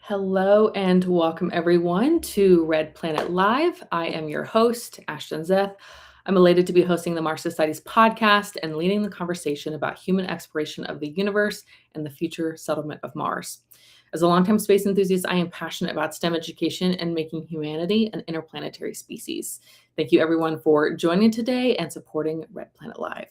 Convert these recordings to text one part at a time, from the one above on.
Hello and welcome everyone to Red Planet Live. I am your host, Ashton Zeth. I'm elated to be hosting the Mars Society's podcast and leading the conversation about human exploration of the universe and the future settlement of Mars. As a longtime space enthusiast, I am passionate about STEM education and making humanity an interplanetary species. Thank you everyone for joining today and supporting Red Planet Live.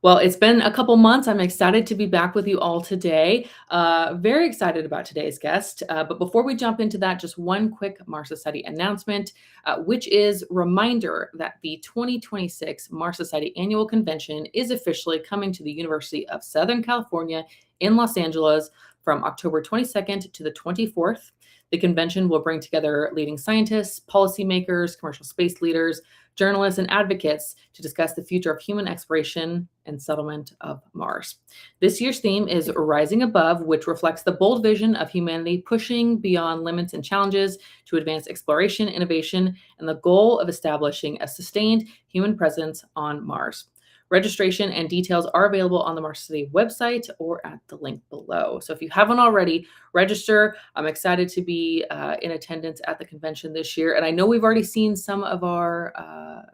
Well, it's been a couple months. I'm excited to be back with you all today. Very excited about today's guest. But before we jump into that, just one quick Mars Society announcement, which is reminder that the 2026 Mars Society Annual Convention is officially coming to the University of Southern California in Los Angeles from October 22nd to the 24th. The convention will bring together leading scientists, policymakers, commercial space leaders, journalists, and advocates to discuss the future of human exploration and settlement of Mars. This year's theme is Rising Above, which reflects the bold vision of humanity pushing beyond limits and challenges to advance exploration, innovation, and the goal of establishing a sustained human presence on Mars. Registration and details are available on the Mars Society website or at the link below. So if you haven't already, register. I'm excited to be in attendance at the convention this year. And I know we've already seen some of our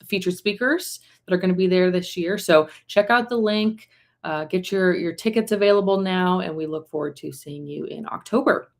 featured speakers that are going to be there this year. So check out the link, get your tickets available now, and we look forward to seeing you in October.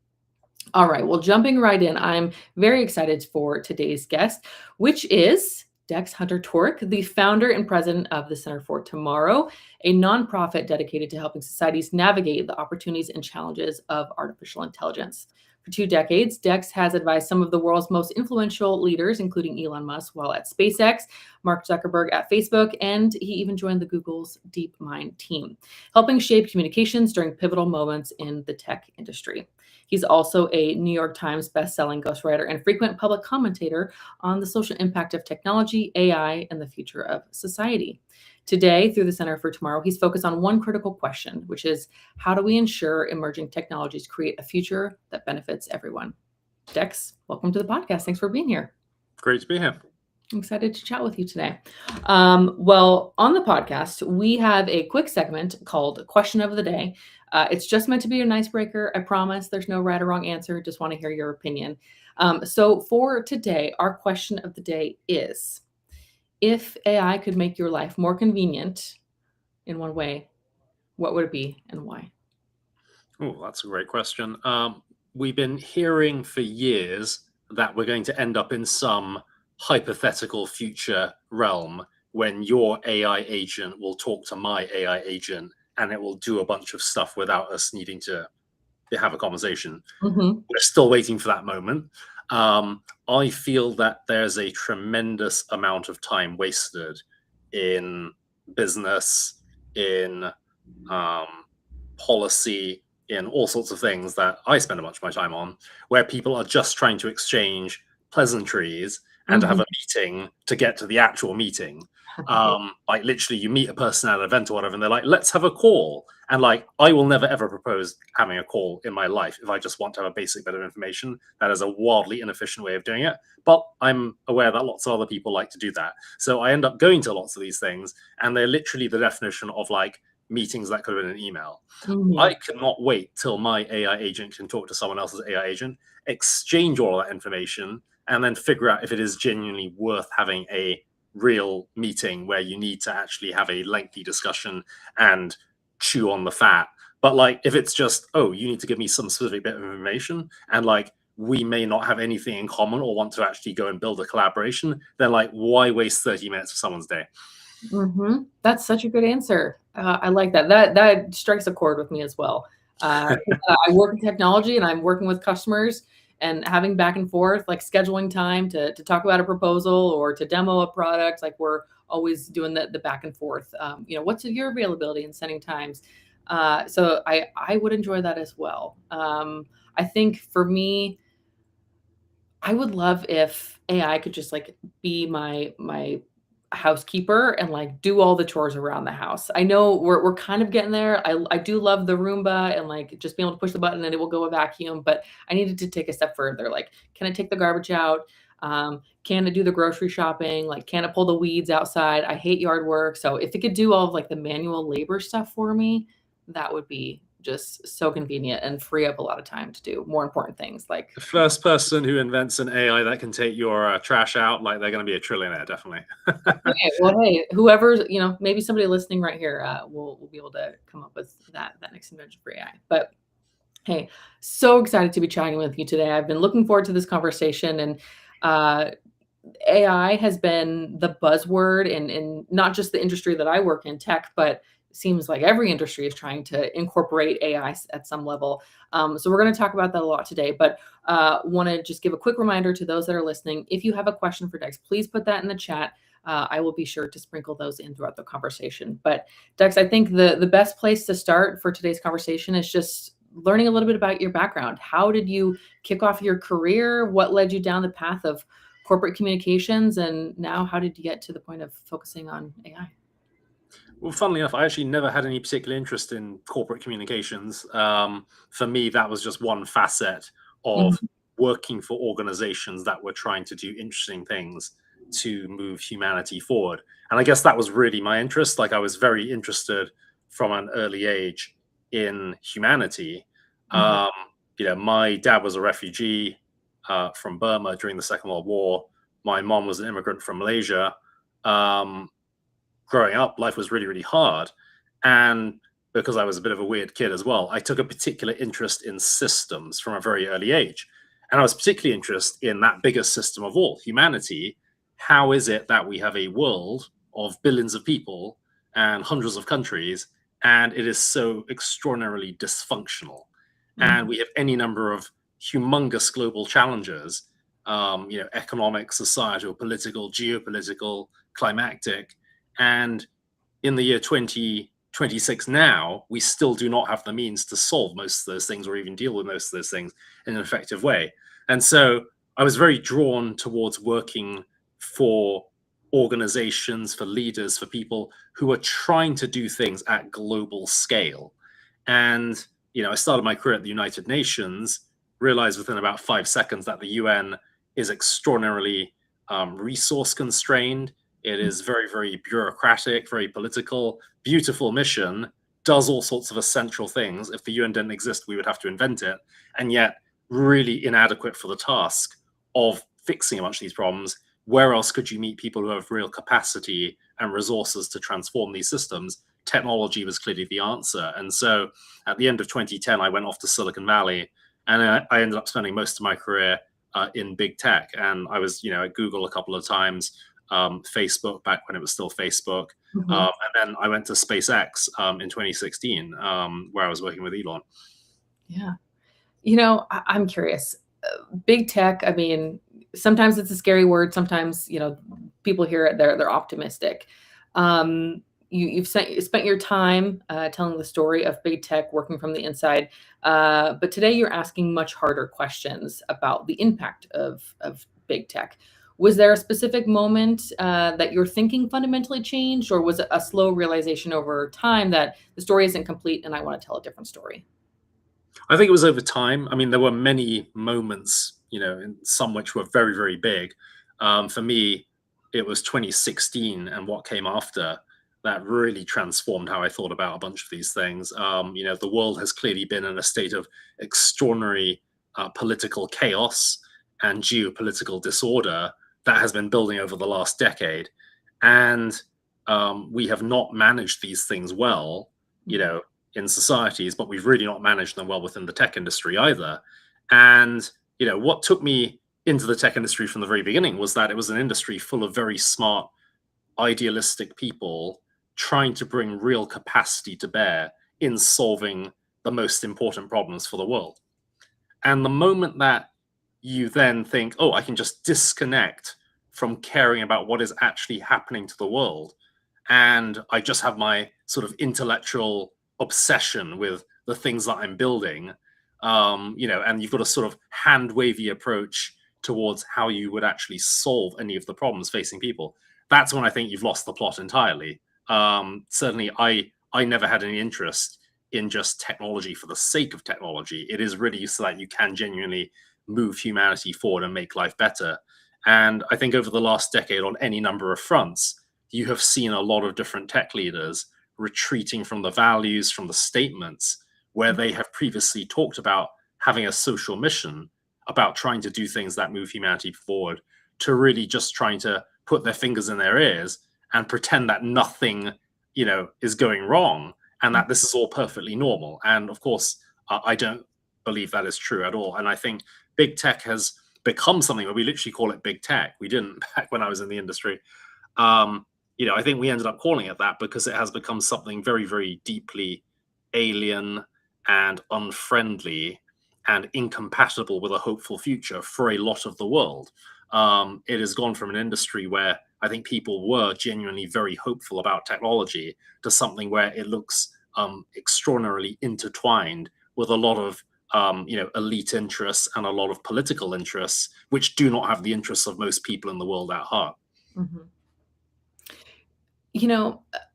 All right, well, jumping right in, I'm very excited for today's guest, which is Dex Hunter-Torricke, the founder and president of the Center for Tomorrow, a nonprofit dedicated to helping societies navigate the opportunities and challenges of artificial intelligence. For 2 decades, Dex has advised some of the world's most influential leaders, including Elon Musk while at SpaceX, Mark Zuckerberg at Facebook, and he even joined the Google's DeepMind team, helping shape communications during pivotal moments in the tech industry. He's also a New York Times bestselling ghostwriter and frequent public commentator on the social impact of technology, AI, and the future of society. Today, through the Center for Tomorrow, he's focused on one critical question, which is how do we ensure emerging technologies create a future that benefits everyone? Dex, welcome to the podcast. Thanks for being here. Great to be here. I'm excited to chat with you today. Well, on the podcast, we have a quick segment called Question of the Day. It's just meant to be an icebreaker. I promise there's no right or wrong answer. Just want to hear your opinion. So for today, our question of the day is, if AI could make your life more convenient in one way, what would it be and why? Oh, that's a great question. We've been hearing for years that we're going to end up in some hypothetical future realm when your AI agent will talk to my AI agent and it will do a bunch of stuff without us needing to have a conversation. Mm-hmm. We're still waiting for that moment. I feel that there's a tremendous amount of time wasted in business, in policy, in all sorts of things that I spend a bunch of my time on, where people are just trying to exchange pleasantries and to have a meeting to get to the actual meeting. Like literally you meet a person at an event or whatever and they're like, let's have a call. And like, I will never ever propose having a call in my life if I just want to have a basic bit of information. That is a wildly inefficient way of doing it. But I'm aware that lots of other people like to do that. So I end up going to lots of these things and they're literally the definition of like meetings that could have been an email. I cannot wait till my AI agent can talk to someone else's AI agent, exchange all that information, and then figure out if it is genuinely worth having a real meeting where you need to actually have a lengthy discussion and chew on the fat. But like, if it's just, oh, you need to give me some specific bit of information and like, we may not have anything in common or want to actually go and build a collaboration, then like, why waste 30 minutes of someone's day? That's such a good answer. I like that. That strikes a chord with me as well. I work in technology and I'm working with customers and having back and forth, like scheduling time to talk about a proposal or to demo a product. Like we're always doing the back and forth. What's your availability and sending times? So I would enjoy that as well. I think for me, I would love if AI could just like be my housekeeper and like do all the chores around the house. I know we're kind of getting there. I do love the Roomba and like just being able to push the button and it will go a vacuum, but I needed to take a step further. Like, can it take the garbage out? Can it do the grocery shopping? Like, can it pull the weeds outside? I hate yard work. So if it could do all of like the manual labor stuff for me, that would be just so convenient and free up a lot of time to do more important things like The first person who invents an AI that can take your trash out, like they're going to be a trillionaire, definitely. okay, well, hey, whoever, maybe somebody listening right here will be able to come up with that next invention for AI. But hey, so excited to be chatting with you today. I've been looking forward to this conversation, and AI has been the buzzword in not just the industry that I work in, tech, but it seems like every industry is trying to incorporate AI at some level. So we're going to talk about that a lot today, but want to just give a quick reminder to those that are listening. If you have a question for Dex, please put that in the chat. I will be sure to sprinkle those in throughout the conversation. But Dex, I think the best place to start for today's conversation is just learning a little bit about your background. How did you kick off your career? What led you down the path of corporate communications? And now how did you get to the point of focusing on AI? Well, funnily enough, I actually never had any particular interest in corporate communications. For me, that was just one facet of Mhm. working for organizations that were trying to do interesting things to move humanity forward. And I guess that was really my interest. Like I was very interested from an early age in humanity. Mhm. Um, my dad was a refugee from Burma during the Second World War. My mom was an immigrant from Malaysia. Um, Growing up, life was really, really hard. And because I was a bit of a weird kid as well, I took a particular interest in systems from a very early age. And I was particularly interested in that biggest system of all, humanity. How is it that we have a world of billions of people and hundreds of countries, and it is so extraordinarily dysfunctional? And Mhm. we have any number of humongous global challenges, economic, societal, political, geopolitical, climatic, and in the year 2026 now, we still do not have the means to solve most of those things or even deal with most of those things in an effective way. And so I was very drawn towards working for organizations, for leaders, for people who are trying to do things at global scale. And, I started my career at the United Nations, realized within about 5 seconds that the UN is extraordinarily resource constrained. It is very, very bureaucratic, very political, beautiful mission, does all sorts of essential things. If the UN didn't exist, we would have to invent it. And yet, really inadequate for the task of fixing a bunch of these problems. Where else could you meet people who have real capacity and resources to transform these systems? Technology was clearly the answer. And so at the end of 2010, I went off to Silicon Valley and I ended up spending most of my career in big tech. And I was, at Google a couple of times, Facebook back when it was still Facebook. Mhm. And then I went to SpaceX in 2016, where I was working with Elon. Yeah. I'm curious. Big tech, I mean, sometimes it's a scary word. Sometimes, people hear it, they're optimistic. You've spent your time telling the story of big tech working from the inside, but today you're asking much harder questions about the impact of big tech. Was there a specific moment that your thinking fundamentally changed, or was it a slow realization over time that the story isn't complete and I want to tell a different story? I think it was over time. I mean, there were many moments, in some which were very, very big. For me, it was 2016 and what came after that really transformed how I thought about a bunch of these things. The world has clearly been in a state of extraordinary political chaos and geopolitical disorder that has been building over the last decade. And we have not managed these things well, you Mhm. know, in societies, but we've really not managed them well within the tech industry either. And what took me into the tech industry from the very beginning was that it was an industry full of very smart, idealistic people trying to bring real capacity to bear in solving the most important problems for the world. And the moment that you then think, oh, I can just disconnect from caring about what is actually happening to the world, and I just have my sort of intellectual obsession with the things that I'm building, and you've got a sort of hand wavy approach towards how you would actually solve any of the problems facing people. That's when I think you've lost the plot entirely. Certainly, I never had any interest in just technology for the sake of technology. It is really so that you can genuinely move humanity forward and make life better. And I think over the last decade, on any number of fronts, you have seen a lot of different tech leaders retreating from the values, from the statements, where they have previously talked about having a social mission, about trying to do things that move humanity forward, to really just trying to put their fingers in their ears and pretend that nothing, is going wrong and that this is all perfectly normal. And of course, I don't believe that is true at all. And I think big tech has become something where we literally call it big tech. We didn't back when I was in the industry. I think we ended up calling it that because it has become something very, very deeply alien and unfriendly and incompatible with a hopeful future for a lot of the world. It has gone from an industry where I think people were genuinely very hopeful about technology to something where it looks extraordinarily intertwined with a lot of elite interests and a lot of political interests, which do not have the interests of most people in the world at heart. Mhm.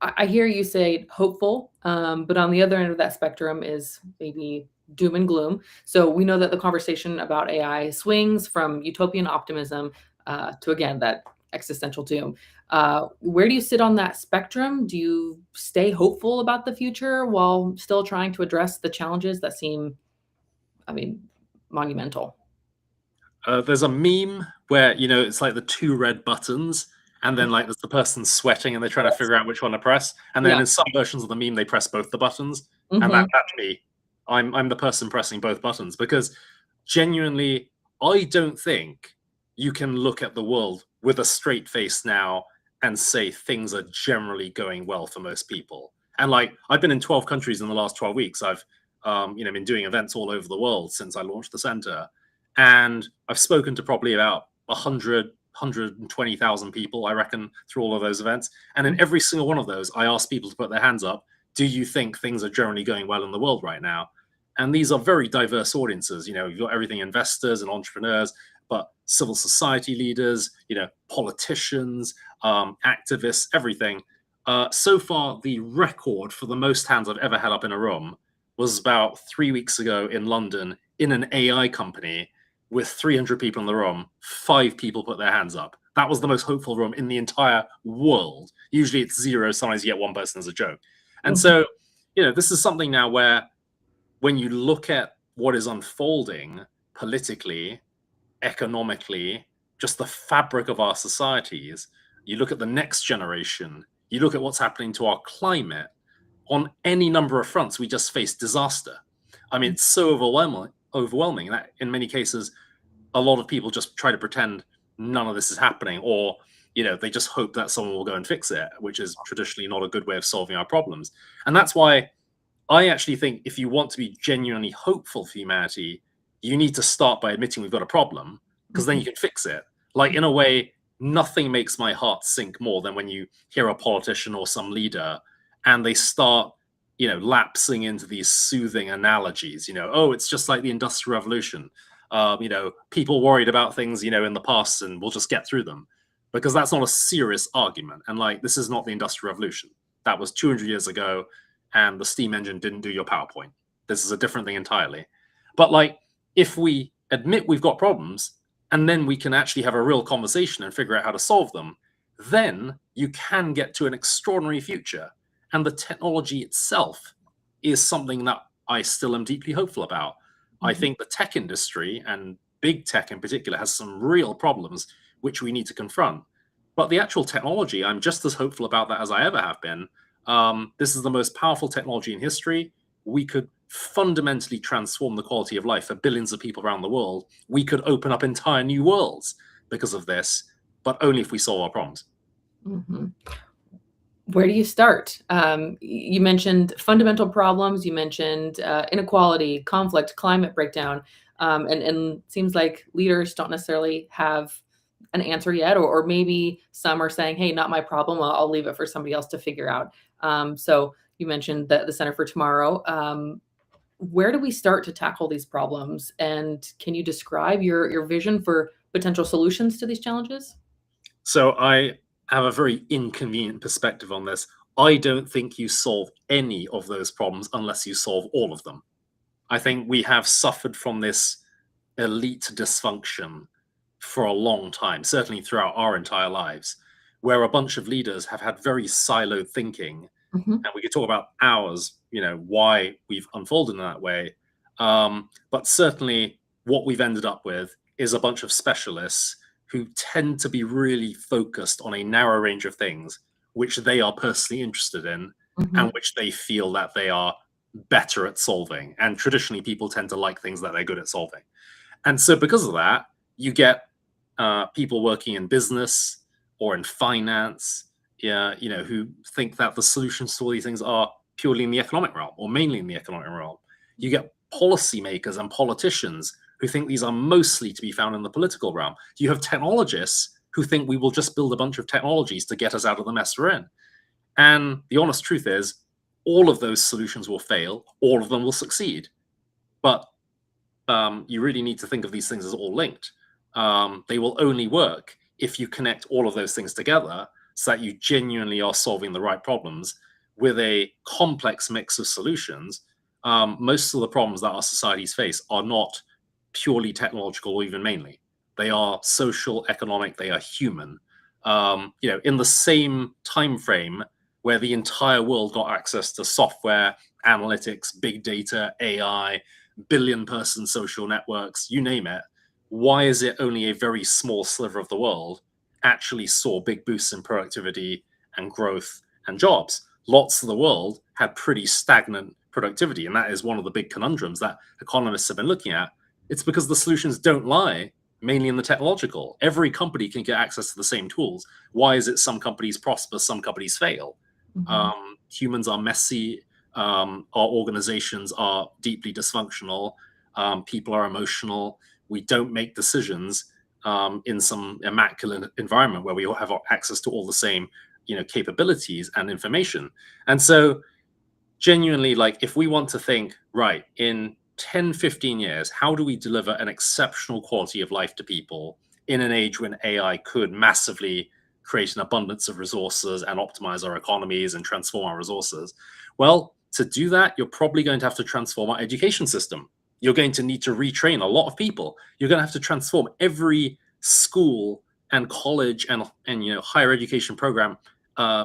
I hear you say hopeful, but on the other end of that spectrum is maybe doom and gloom. So we know that the conversation about AI swings from utopian optimism to, again, that existential doom. Where do you sit on that spectrum? Do you stay hopeful about the future while still trying to address the challenges that seem, I mean, monumental? There's a meme where it's like the two red buttons, and then like there's the person sweating, and they're trying to figure out which one to press. And then Yeah. in some versions of the meme, they press both the buttons, and Mhm. that's me. I'm the person pressing both buttons because genuinely, I don't think you can look at the world with a straight face now and say things are generally going well for most people. And like I've been in 12 countries in the last 12 weeks. I've been doing events all over the world since I launched the center. And I've spoken to probably about 120,000 people, I reckon, through all of those events. And in every single one of those, I ask people to put their hands up. Do you think things are generally going well in the world right now? And these are very diverse audiences. You've got everything, investors and entrepreneurs, but civil society leaders, politicians, activists, everything. So far, the record for the most hands I've ever had up in a room was about 3 weeks ago in London in an AI company with 300 people in the room. 5 people put their hands up. That was the most hopeful room in the entire world. Usually it's zero. Sometimes you get one person as a joke. And so, this is something now where when you look at what is unfolding politically, economically, just the fabric of our societies, you look at the next generation, you look at what's happening to our climate, on any number of fronts, we just face disaster. I mean, it's so overwhelming that in many cases, a lot of people just try to pretend none of this is happening, or they just hope that someone will go and fix it, which is traditionally not a good way of solving our problems. And that's why I actually think if you want to be genuinely hopeful for humanity, you need to start by admitting we've got a problem, because then you can fix it. Like, in a way, nothing makes my heart sink more than when you hear a politician or some leader and they start, lapsing into these soothing analogies. Oh, it's just like the Industrial Revolution. People worried about things, in the past, and we'll just get through them, because that's not a serious argument. And like, this is not the Industrial Revolution. That was 200 years ago, and the steam engine didn't do your PowerPoint. This is a different thing entirely. But like, if we admit we've got problems, and then we can actually have a real conversation and figure out how to solve them, then you can get to an extraordinary future. And the technology itself is something that I still am deeply hopeful about. I think the tech industry, and big tech in particular, has some real problems which we need to confront. But the actual technology, I'm just as hopeful about that as I ever have been. This is the most powerful technology in history. We could fundamentally transform the quality of life for billions of people around the world. We could open up entire new worlds because of this, but only if we solve our problems. Mhm. Where do you start? You mentioned fundamental problems. You mentioned inequality, conflict, climate breakdown, and seems like leaders don't necessarily have an answer yet, or maybe some are saying, "Hey, not my problem. I'll leave it for somebody else to figure out." So you mentioned the Center for Tomorrow. Where do we start to tackle these problems? And can you describe your vision for potential solutions to these challenges? So I have a very inconvenient perspective on this. I don't think you solve any of those problems unless you solve all of them. I think we have suffered from this elite dysfunction for a long time, certainly throughout our entire lives, where a bunch of leaders have had very siloed thinking Mhm. And we could talk about hours, why we've unfolded in that way. But certainly what we've ended up with is a bunch of specialists who tend to be really focused on a narrow range of things which they are personally interested in and Mhm. which they feel that they are better at solving. And traditionally, people tend to like things that they're good at solving. And so because of that, you get people working in business or in finance, yeah, who think that the solutions to all these things are purely in the economic realm or mainly in the economic realm. You get policymakers and politicians who think these are mostly to be found in the political realm. You have technologists who think we will just build a bunch of technologies to get us out of the mess we're in. And the honest truth is, all of those solutions will fail, all of them will succeed. But you really need to think of these things as all linked. They will only work if you connect all of those things together so that you genuinely are solving the right problems with a complex mix of solutions. Most of the problems that our societies face are not purely technological or even mainly. They are social, economic, they are human. In the same time frame where the entire world got access to software, analytics, big data, AI, billion-person social networks, you name it, why is it only a very small sliver of the world actually saw big boosts in productivity and growth and jobs? Lots of the world had pretty stagnant productivity, and that is one of the big conundrums that economists have been looking at. It's because the solutions don't lie mainly in the technological. Every company can get access to the same tools. Why is it some companies prosper, some companies fail? Mhm. Humans are messy. Our organizations are deeply dysfunctional. People are emotional. We don't make decisions in some immaculate environment where we all have access to all the same, capabilities and information. And so genuinely, like, if we want to think, right, in 10, 15 years, how do we deliver an exceptional quality of life to people in an age when AI could massively create an abundance of resources and optimize our economies and transform our resources? Well, to do that, you're probably going to have to transform our education system. You're going to need to retrain a lot of people. You're going to have to transform every school and college and higher education program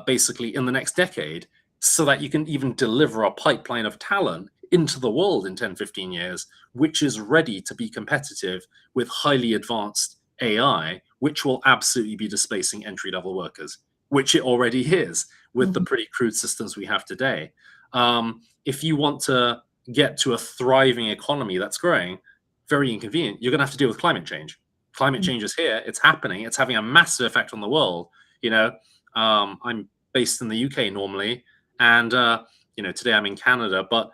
basically in the next decade, so that you can even deliver a pipeline of talent into the world in 10, 15 years, which is ready to be competitive with highly advanced AI, which will absolutely be displacing entry-level workers, which it already is with the Mhm. pretty crude systems we have today. If you want to get to a thriving economy that's growing, very inconvenient, you're going to have to deal with climate change. Climate Mhm. change is here, it's happening, it's having a massive effect on the world. I'm based in the UK normally, and today I'm in Canada, but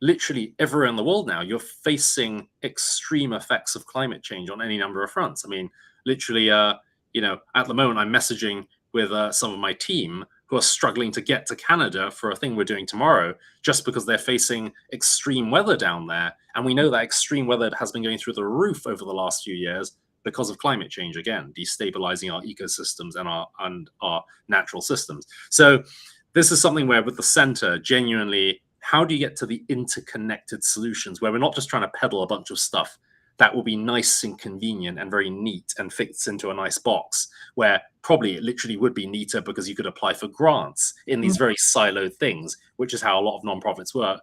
literally everywhere in the world now, you're facing extreme effects of climate change on any number of fronts. I mean, literally, at the moment, I'm messaging with some of my team who are struggling to get to Canada for a thing we're doing tomorrow, just because they're facing extreme weather down there. And we know that extreme weather has been going through the roof over the last few years because of climate change, again, destabilizing our ecosystems and our natural systems. So this is something where with the center, genuinely, how do you get to the interconnected solutions where we're not just trying to peddle a bunch of stuff that will be nice and convenient and very neat and fits into a nice box, where probably it literally would be neater because you could apply for grants in these very siloed things, which is how a lot of nonprofits work.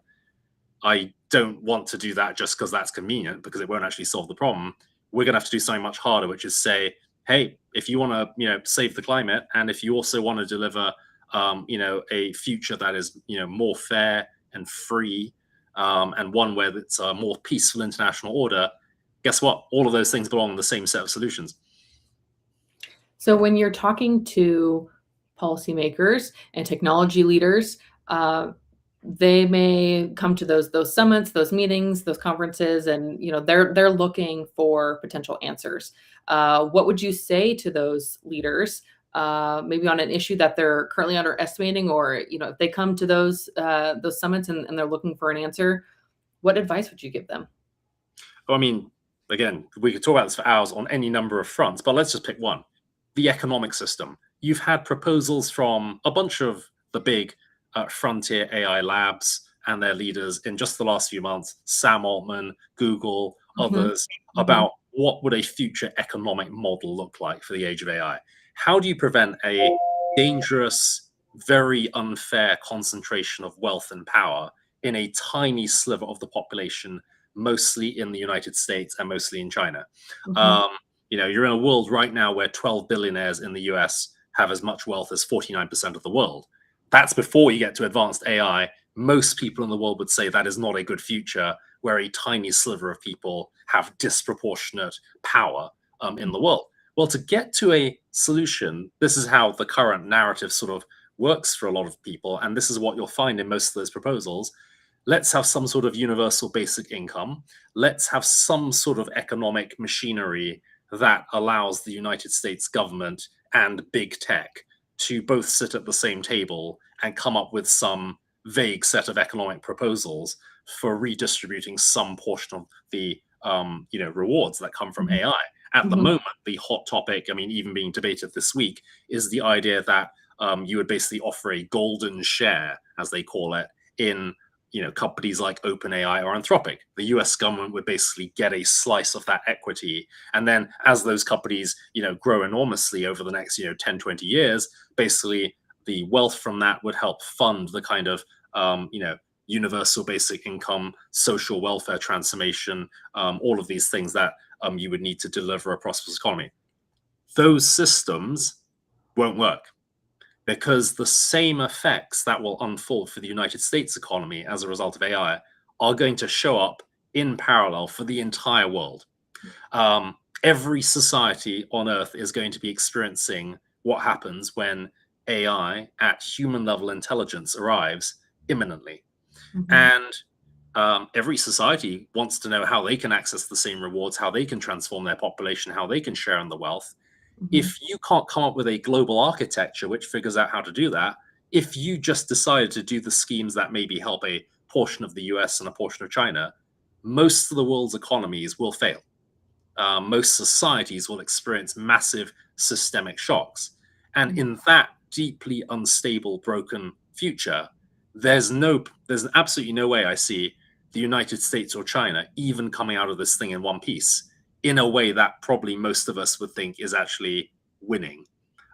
I don't want to do that just because that's convenient, because it won't actually solve the problem. We're going to have to do something much harder, which is say, hey, if you want to, save the climate, and if you also want to deliver, a future that is, more fair and free, and one where it's a more peaceful international order, guess what? All of those things belong in the same set of solutions. So when you're talking to policymakers and technology leaders, uh, they may come to those summits, those meetings, those conferences, and they're looking for potential answers. What would you say to those leaders, maybe on an issue that they're currently underestimating, or if they come to those summits and they're looking for an answer, what advice would you give them? Well, I mean, again, we could talk about this for hours on any number of fronts, but let's just pick one: the economic system. You've had proposals from a bunch of the big frontier AI labs and their leaders in just the last few months, Sam Altman, Google, Mhm. others, Mhm. about what would a future economic model look like for the age of AI. How do you prevent a dangerous very unfair concentration of wealth and power in a tiny sliver of the population, mostly in the United States and mostly in China. Mhm. You're in a world right now where 12 billionaires in the US have as much wealth as 49% of the world. That's before you get to advanced AI. Most people in the world would say that is not a good future where a tiny sliver of people have disproportionate power in the world. Well, to get to a solution, this is how the current narrative sort of works for a lot of people, and this is what you'll find in most of those proposals. Let's have some sort of universal basic income. Let's have some sort of economic machinery that allows the United States government and big tech to both sit at the same table and come up with some vague set of economic proposals for redistributing some portion of the rewards that come from Mhm. AI. At the Mhm. moment, the hot topic, I mean, even being debated this week, is the idea that you would basically offer a golden share, as they call it, in companies like OpenAI or Anthropic. The US government would basically get a slice of that equity. And then as those companies, grow enormously over the next, 10, 20 years, basically the wealth from that would help fund the kind of, universal basic income, social welfare transformation, all of these things that you would need to deliver a prosperous economy. Those systems won't work, because the same effects that will unfold for the United States economy as a result of AI are going to show up in parallel for the entire world. Every society on Earth is going to be experiencing what happens when AI at human level intelligence arrives imminently. Mhm. And every society wants to know how they can access the same rewards, how they can transform their population, how they can share in the wealth. Mhm. If you can't come up with a global architecture which figures out how to do that, if you just decided to do the schemes that maybe help a portion of the US and a portion of China, most of the world's economies will fail. Most societies will experience massive systemic shocks. And Mhm. in that deeply unstable, broken future, there's absolutely no way I see the United States or China even coming out of this thing in one piece in a way that probably most of us would think is actually winning.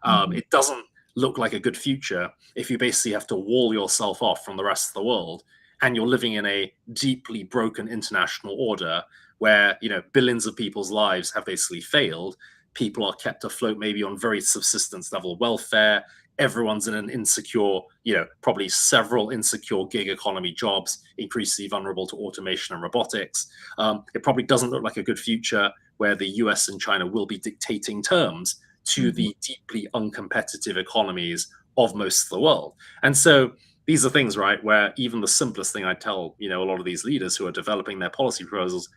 Mhm. It doesn't look like a good future if you basically have to wall yourself off from the rest of the world and you're living in a deeply broken international order where billions of people's lives have basically failed. People are kept afloat maybe on very subsistence level welfare. Everyone's in an insecure, probably several insecure gig economy jobs, increasingly vulnerable to automation and robotics. It probably doesn't look like a good future where the US and China will be dictating terms to Mhm. the deeply uncompetitive economies of most of the world. And so these are things, right, where even the simplest thing I tell, a lot of these leaders who are developing their policy proposals,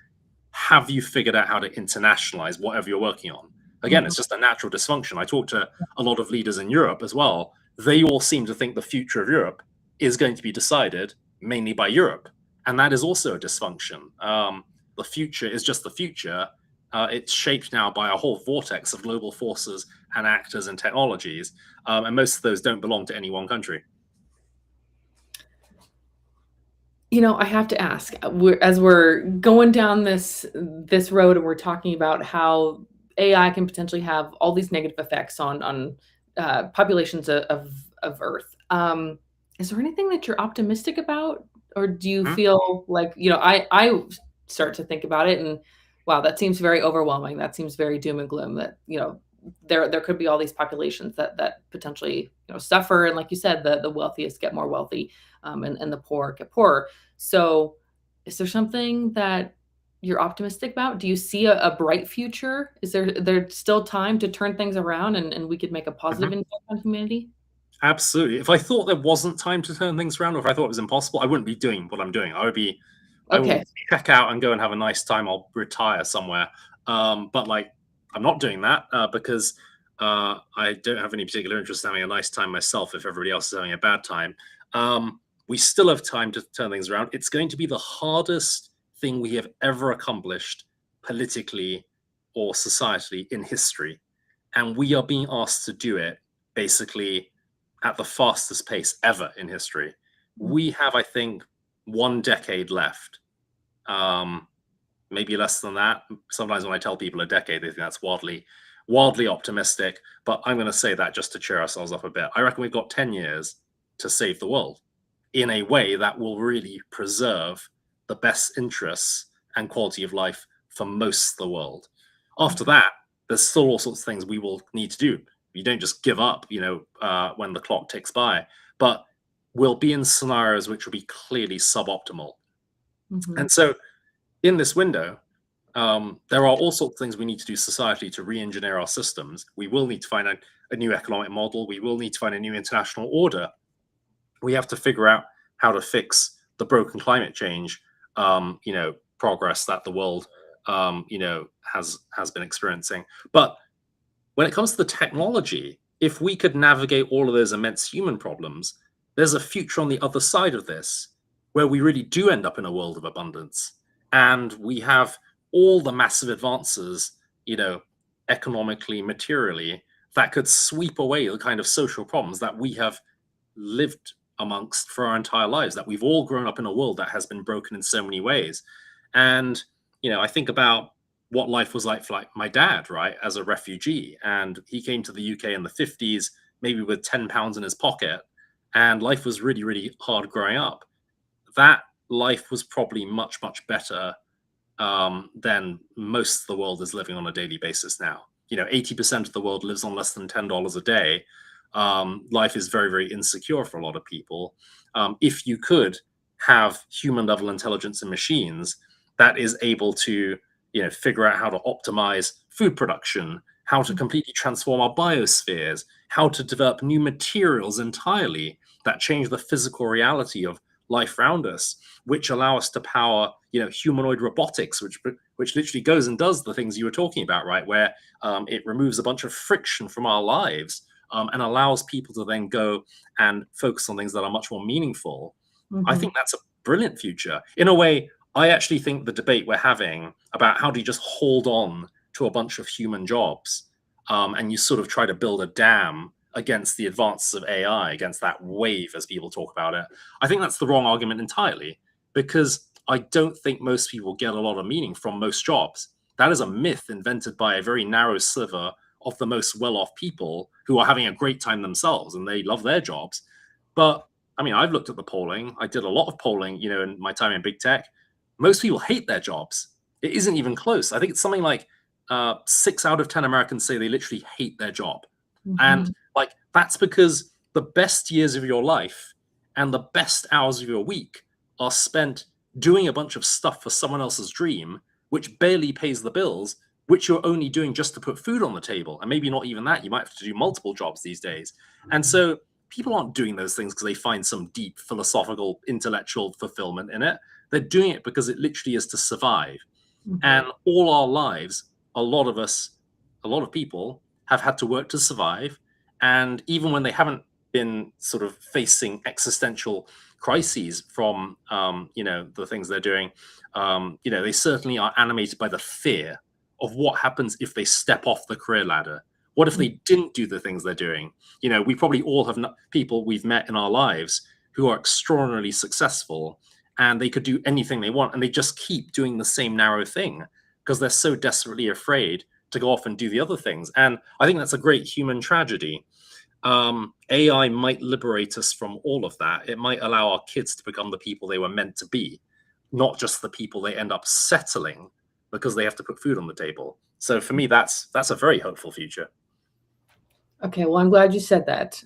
have you figured out how to internationalize whatever you're working on? Again, Mhm. it's just a natural dysfunction. I talk to a lot of leaders in Europe as well. They all seem to think the future of Europe is going to be decided mainly by Europe. And that is also a dysfunction. The future is just the future. It's shaped now by a whole vortex of global forces and actors and technologies. And most of those don't belong to any one country. I have to ask, as we're going down this road and we're talking about how AI can potentially have all these negative effects on populations of Earth. Is there anything that you're optimistic about, or do you Mhm. feel like I start to think about it and wow, that seems very overwhelming. That seems very doom and gloom. That there could be all these populations that potentially suffer, and like you said, the wealthiest get more wealthy, and the poor get poorer. So, is there something that you're optimistic about? Do you see a bright future? Is there still time to turn things around and we could make a positive Mhm. impact on humanity? Absolutely. If I thought there wasn't time to turn things around, or if I thought it was impossible, I wouldn't be doing what I'm doing. I Okay. will check out and go and have a nice time. I'll retire somewhere. But like, I'm not doing that because I don't have any particular interest in having a nice time myself if everybody else is having a bad time. We still have time to turn things around. It's going to be the hardest thing we have ever accomplished politically or societally in history. And we are being asked to do it basically at the fastest pace ever in history. We have, I think, 1 decade left. Um, Maybe less than that. Sometimes when I tell people a decade, they think that's wildly, wildly optimistic, but I'm going to say that just to cheer ourselves up a bit. I reckon we've got 10 years to save the world in a way that will really preserve the best interests and quality of life for most of the world. After that, there's still all sorts of things we will need to do. You don't just give up, when the clock ticks by, but we'll be in scenarios which will be clearly suboptimal. And so in this window, there are all sorts of things we need to do societally to re-engineer our systems. We will need to find a new economic model. We will need to find a new international order. We have to figure out how to fix the broken climate change, progress that the world, has been experiencing. But when it comes to the technology, if we could navigate all of those immense human problems, there's a future on the other side of this where we really do end up in a world of abundance. And we have all the massive advances, economically, materially, that could sweep away the kind of social problems that we have lived amongst for our entire lives, that we've all grown up in a world that has been broken in so many ways. And, I think about what life was like for like my dad, right, as a refugee. And he came to the UK in the 50s, maybe with 10 pounds in his pocket. And life was really, really hard growing up. That life was probably much, much better than most of the world is living on a daily basis now. 80% of the world lives on less than $10 a day. Life is very, very insecure for a lot of people. If you could have human level intelligence in machines that is able to, figure out how to optimize food production, how to completely transform our biospheres, how to develop new materials entirely that change the physical reality of life around us, which allow us to power, humanoid robotics, which literally goes and does the things you were talking about, right? Where it removes a bunch of friction from our lives and allows people to then go and focus on things that are much more meaningful. I think that's a brilliant future. In a way, I actually think the debate we're having about how do you just hold on to a bunch of human jobs and you sort of try to build a dam against the advances of AI, against that wave, as people talk about it, I think that's the wrong argument entirely, because I don't think most people get a lot of meaning from most jobs. That is a myth invented by a very narrow sliver of the most well-off people who are having a great time themselves and they love their jobs. But I mean, I've looked at the polling. I did a lot of polling, in my time in big tech. Most people hate their jobs. It isn't even close. I think it's something like 6 out of 10 Americans say they literally hate their job. And that's because the best years of your life and the best hours of your week are spent doing a bunch of stuff for someone else's dream, which barely pays the bills, which you're only doing just to put food on the table. And maybe not even that. You might have to do multiple jobs these days. And so people aren't doing those things because they find some deep philosophical, intellectual fulfillment in it. They're doing it because it literally is to survive. And all our lives, a lot of people have had to work to survive. And even when they haven't been sort of facing existential crises from, the things they're doing, they certainly are animated by the fear of what happens if they step off the career ladder. What if they didn't do the things they're doing? We probably all have people we've met in our lives who are extraordinarily successful and they could do anything they want and they just keep doing the same narrow thing because they're so desperately afraid to go off and do the other things. And I think that's a great human tragedy. AI might liberate us from all of that. It might allow our kids to become the people they were meant to be, not just the people they end up settling because they have to put food on the table. So for me, that's a very hopeful future. Okay, well, I'm glad you said that.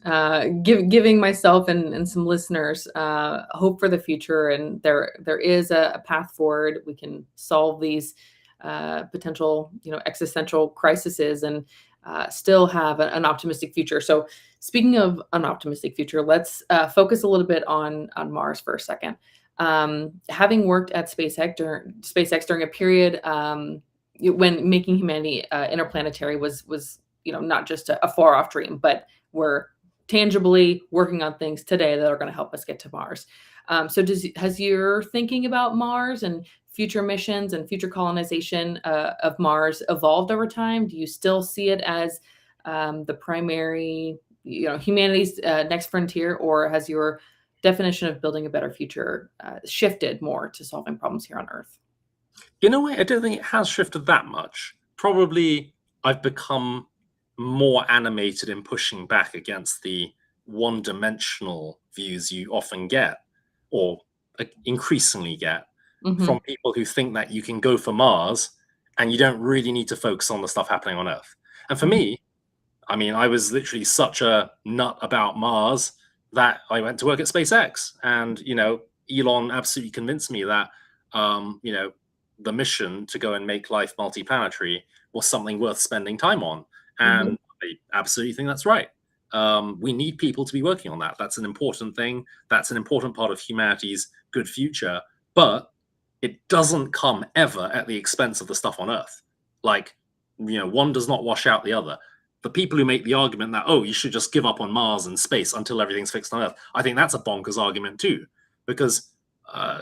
Giving myself and some listeners hope for the future, and there is a path forward. We can solve these potential, existential crises and still have an optimistic future. So, speaking of an optimistic future, let's focus a little bit on Mars for a second. Having worked at SpaceX during a period when making humanity interplanetary was not just a far off dream, but we're tangibly working on things today that are going to help us get to Mars. So has your thinking about Mars and future missions and future colonization of Mars evolved over time? Do you still see it as the primary, humanity's next frontier, or has your definition of building a better future shifted more to solving problems here on Earth? In a way, I don't think it has shifted that much. Probably I've become more animated in pushing back against the one-dimensional views you often get, or increasingly get, from people who think that you can go for Mars and you don't really need to focus on the stuff happening on Earth. And for me, I mean, I was literally such a nut about Mars that I went to work at SpaceX. And, Elon absolutely convinced me that, the mission to go and make life multiplanetary was something worth spending time on. And I absolutely think that's right. We need people to be working on that. That's an important thing. That's an important part of humanity's good future. But it doesn't come ever at the expense of the stuff on Earth. Like, one does not wash out the other. The people who make the argument that, oh, you should just give up on Mars and space until everything's fixed on Earth, I think that's a bonkers argument too. Because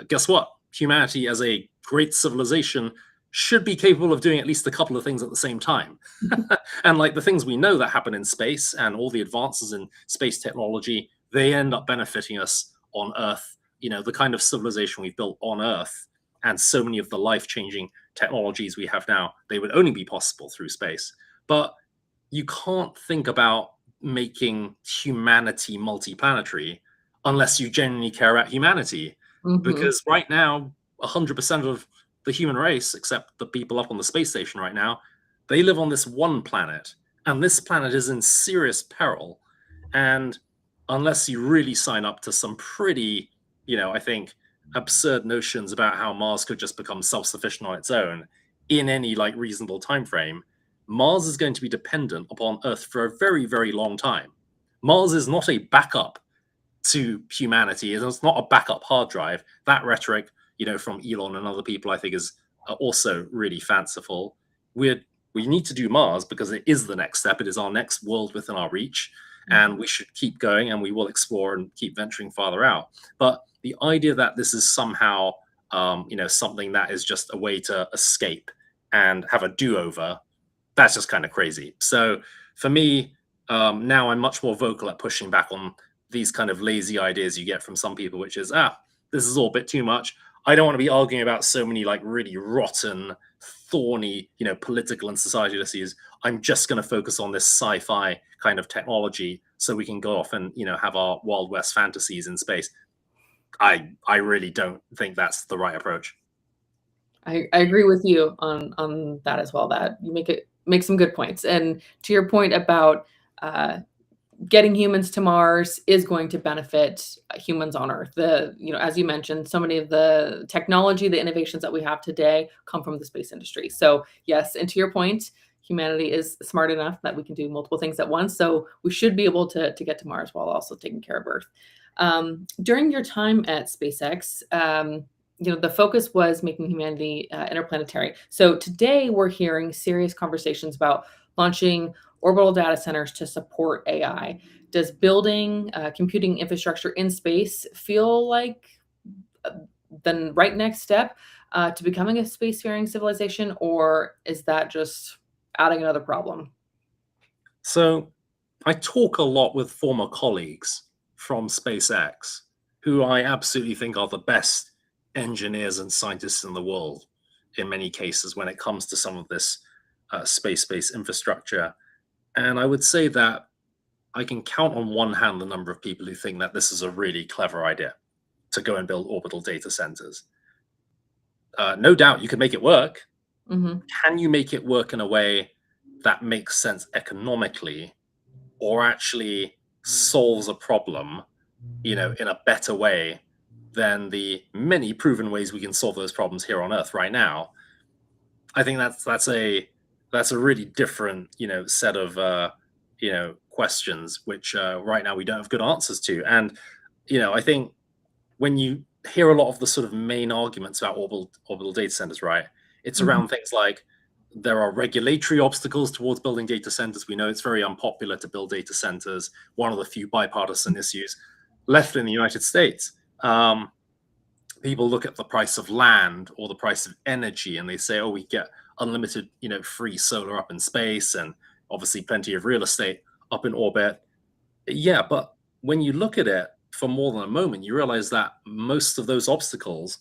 guess what? Humanity as a great civilization should be capable of doing at least a couple of things at the same time. And like the things we know that happen in space and all the advances in space technology, they end up benefiting us on Earth. The kind of civilization we've built on Earth and so many of the life-changing technologies we have now, they would only be possible through space. But you can't think about making humanity multiplanetary unless you genuinely care about humanity. Because right now, 100% of the human race, except the people up on the space station right now, they live on this one planet. And this planet is in serious peril. And unless you really sign up to some pretty, I think, absurd notions about how Mars could just become self-sufficient on its own in any reasonable time frame, Mars is going to be dependent upon Earth for a very, very long time. Mars is not a backup to humanity. It's not a backup hard drive. That rhetoric, from Elon and other people, I think is also really fanciful. We need to do Mars because it is the next step. It is our next world within our reach, and we should keep going, and we will explore and keep venturing farther out. But the idea that this is somehow, something that is just a way to escape and have a do-over, that's just kind of crazy. So for me, now I'm much more vocal at pushing back on these kind of lazy ideas you get from some people, which is, this is all a bit too much. I don't want to be arguing about so many really rotten, thorny, political and societal issues. I'm just going to focus on this sci-fi kind of technology so we can go off and, have our Wild West fantasies in space. I really don't think that's the right approach. I agree with you on that as well, that you make some good points. And to your point about getting humans to Mars is going to benefit humans on Earth. As you mentioned, so many of the technology, the innovations that we have today come from the space industry. So yes, and to your point, humanity is smart enough that we can do multiple things at once. So we should be able to get to Mars while also taking care of Earth. During your time at SpaceX, the focus was making humanity interplanetary. So today we're hearing serious conversations about launching orbital data centers to support AI. Does building computing infrastructure in space feel like the right next step to becoming a spacefaring civilization, or is that just adding another problem? So I talk a lot with former colleagues from SpaceX, who I absolutely think are the best engineers and scientists in the world in many cases when it comes to some of this space-based infrastructure. And I would say that I can count on one hand the number of people who think that this is a really clever idea to go and build orbital data centers. No doubt you can make it work. Can you make it work in a way that makes sense economically or actually solves a problem, in a better way than the many proven ways we can solve those problems here on Earth right now? I think that's a really different, set of, questions, which right now we don't have good answers to. And, I think when you hear a lot of the sort of main arguments about orbital data centers, right, it's around things like there are regulatory obstacles towards building data centers. We know it's very unpopular to build data centers. One of the few bipartisan issues left in the United States. People look at the price of land or the price of energy and they say, oh, we get unlimited, free solar up in space and obviously plenty of real estate up in orbit. Yeah, but when you look at it for more than a moment, you realize that most of those obstacles,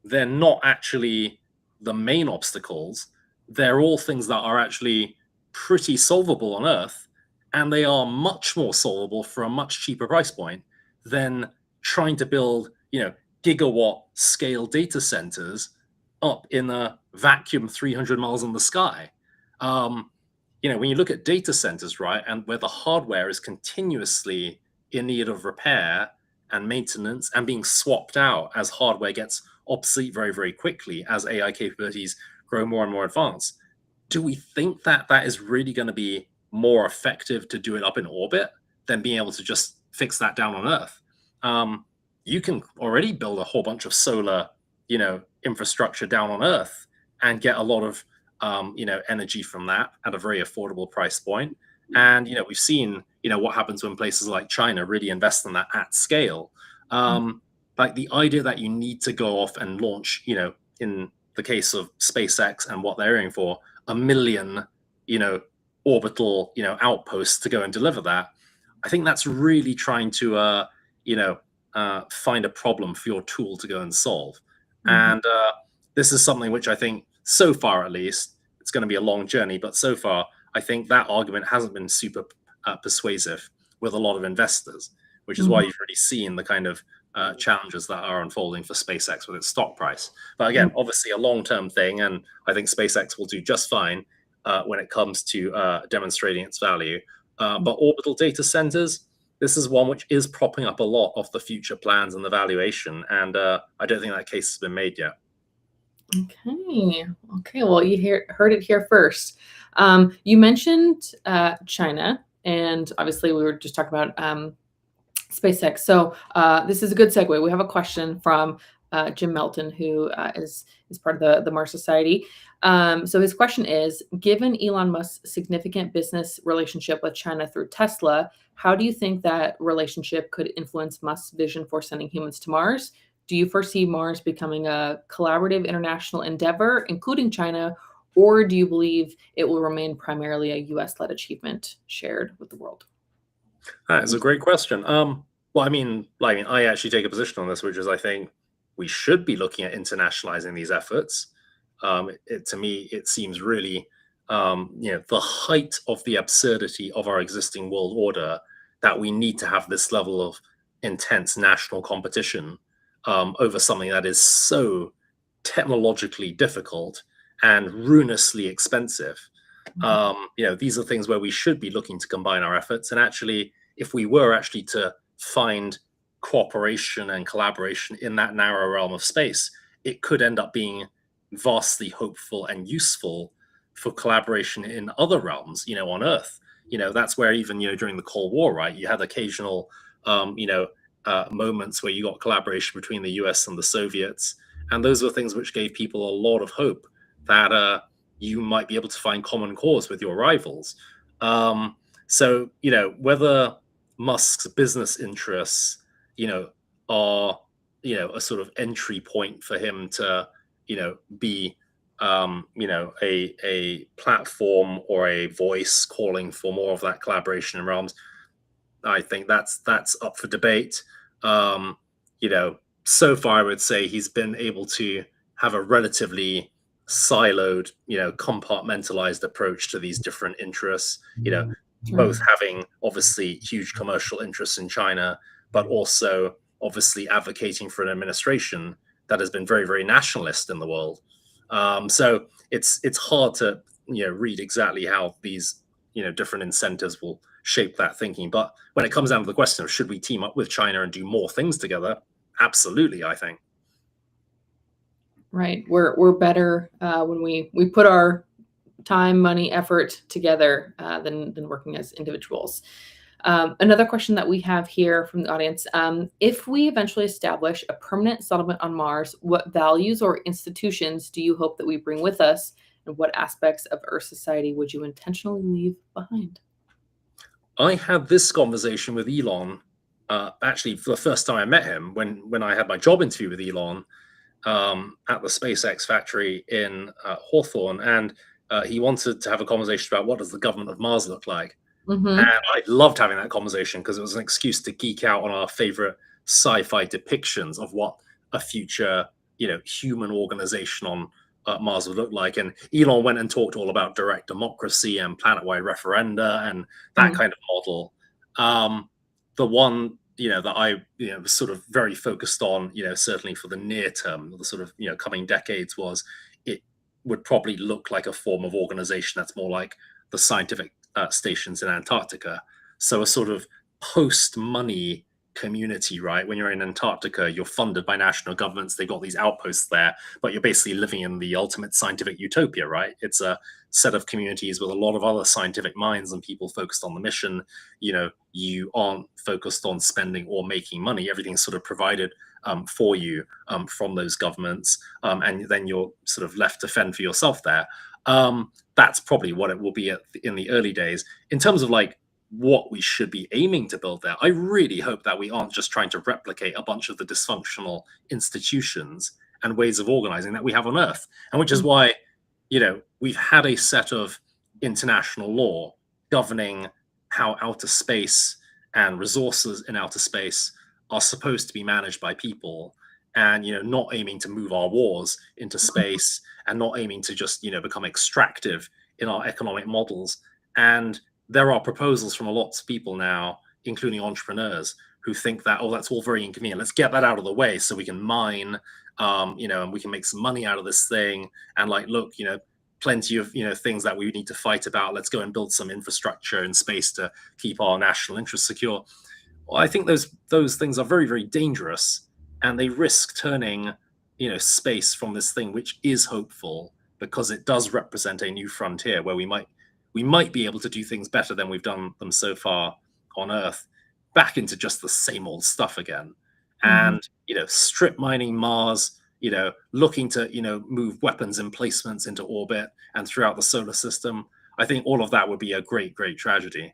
they're not actually the main obstacles. They're all things that are actually pretty solvable on Earth, and they are much more solvable for a much cheaper price point than trying to build, gigawatt scale data centers up in a vacuum 300 miles in the sky. When you look at data centers, right, and where the hardware is continuously in need of repair and maintenance and being swapped out as hardware gets obsolete very, very quickly as AI capabilities grow more and more advanced, do we think that that is really going to be more effective to do it up in orbit than being able to just fix that down on Earth? You can already build a whole bunch of solar, infrastructure down on Earth and get a lot of, energy from that at a very affordable price point. And we've seen, what happens when places like China really invest in that at scale. Like the idea that you need to go off and launch, in the case of SpaceX and what they're aiming for, 1 million, orbital, outposts to go and deliver that. I think that's really trying to, find a problem for your tool to go and solve. And this is something which I think, so far at least, it's going to be a long journey, but so far, I think that argument hasn't been super persuasive with a lot of investors, which is why you've already seen the kind of challenges that are unfolding for SpaceX with its stock price. But again, obviously a long-term thing, and I think SpaceX will do just fine when it comes to demonstrating its value. But orbital data centers, this is one which is propping up a lot of the future plans and the valuation, and I don't think that case has been made yet. Okay. Well, you heard it here first. You mentioned China, and obviously we were just talking about SpaceX. So this is a good segue. We have a question from Jim Melton, who is part of the Mars Society. So his question is, given Elon Musk's significant business relationship with China through Tesla, how do you think that relationship could influence Musk's vision for sending humans to Mars? Do you foresee Mars becoming a collaborative international endeavor, including China, or do you believe it will remain primarily a US-led achievement shared with the world? That is a great question. Well, I mean, I actually take a position on this, which is I think we should be looking at internationalizing these efforts. To me, it seems really, the height of the absurdity of our existing world order that we need to have this level of intense national competition over something that is so technologically difficult and ruinously expensive. These are things where we should be looking to combine our efforts. And actually, if we were actually to find cooperation and collaboration in that narrow realm of space, it could end up being vastly hopeful and useful for collaboration in other realms, on Earth. That's where even, during the Cold War, right, you had occasional, moments where you got collaboration between the US and the Soviets. And those were things which gave people a lot of hope that you might be able to find common cause with your rivals. So, whether Musk's business interests, are, a sort of entry point for him to, be, a platform or a voice calling for more of that collaboration in realms, I think that's up for debate. So far, I would say he's been able to have a relatively siloed, compartmentalized approach to these different interests, both having obviously huge commercial interests in China, but also obviously advocating for an administration that has been very, very nationalist in the world. So it's hard to, read exactly how these, different incentives will shape that thinking. But when it comes down to the question of should we team up with China and do more things together, absolutely, I think. Right. We're better when we put our time, money, effort together than working as individuals. Another question that we have here from the audience, if we eventually establish a permanent settlement on Mars, what values or institutions do you hope that we bring with us? And what aspects of Earth society would you intentionally leave behind? I had this conversation with Elon, actually for the first time I met him when I had my job interview with Elon at the SpaceX factory in Hawthorne, and he wanted to have a conversation about what does the government of Mars look like. And I loved having that conversation because it was an excuse to geek out on our favorite sci-fi depictions of what a future, human organization Mars would look like. And Elon went and talked all about direct democracy and planet-wide referenda and that kind of model. The one, that I, was sort of very focused on, certainly for the near term, the sort of, coming decades, was it would probably look like a form of organization that's more like the scientific stations in Antarctica. So a sort of post-money community, right? When you're in Antarctica, you're funded by national governments. They've got these outposts there, but you're basically living in the ultimate scientific utopia, right? It's a set of communities with a lot of other scientific minds and people focused on the mission. You aren't focused on spending or making money. Everything's sort of provided for you from those governments, and then you're sort of left to fend for yourself there. That's probably what it will be in the early days. In terms of like what we should be aiming to build there, I really hope that we aren't just trying to replicate a bunch of the dysfunctional institutions and ways of organizing that we have on Earth. And which is why, we've had a set of international law governing how outer space and resources in outer space are supposed to be managed by people, and not aiming to move our wars into space, and not aiming to just become extractive in our economic models. And there are proposals from a lot of people now, including entrepreneurs, who think that, oh, that's all very inconvenient. Let's get that out of the way so we can mine, and we can make some money out of this thing. And like, look, plenty of things that we need to fight about. Let's go and build some infrastructure in space to keep our national interests secure. Well, I think those things are very, very dangerous, and they risk turning space from this thing which is hopeful, because it does represent a new frontier where we might be able to do things better than we've done them so far on Earth, back into just the same old stuff again. And strip mining Mars, looking to move weapons emplacements into orbit and throughout the solar system. I think all of that would be a great, great tragedy.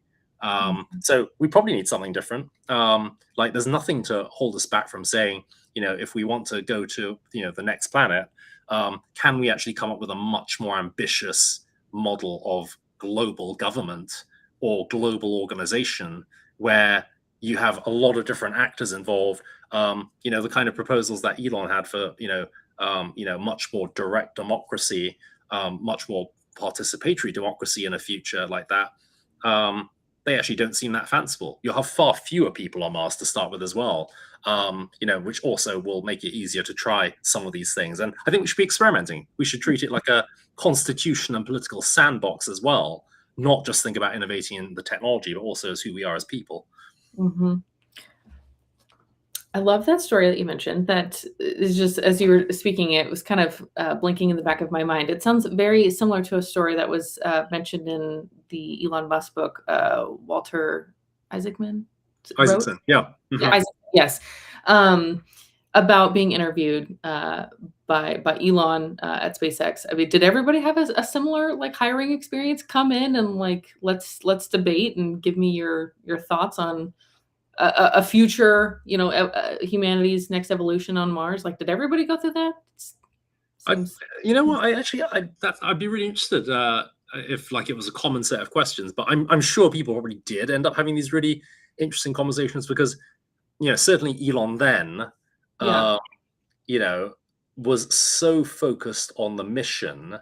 So we probably need something different. Like, there's nothing to hold us back from saying, if we want to go to the next planet, can we actually come up with a much more ambitious model of global government or global organization where you have a lot of different actors involved? The kind of proposals that Elon had for much more direct democracy, much more participatory democracy in a future like that, they actually don't seem that fanciful. You'll have far fewer people on Mars to start with as well, which also will make it easier to try some of these things. And I think we should be experimenting. We should treat it like a constitution and political sandbox as well, not just think about innovating in the technology, but also as who we are as people. I love that story that you mentioned. That is just, as you were speaking, it was kind of blinking in the back of my mind. It sounds very similar to a story that was mentioned in the Elon Musk book, Walter Isaacson. Yeah. Yes. About being interviewed by Elon at SpaceX. I mean, did everybody have a similar like hiring experience? Come in and like, let's debate and give me your thoughts on a future, humanity's next evolution on Mars. Like, did everybody go through that? I'd be really interested if like it was a common set of questions, but I'm sure people probably did end up having these really interesting conversations, because certainly Elon then was so focused on the mission,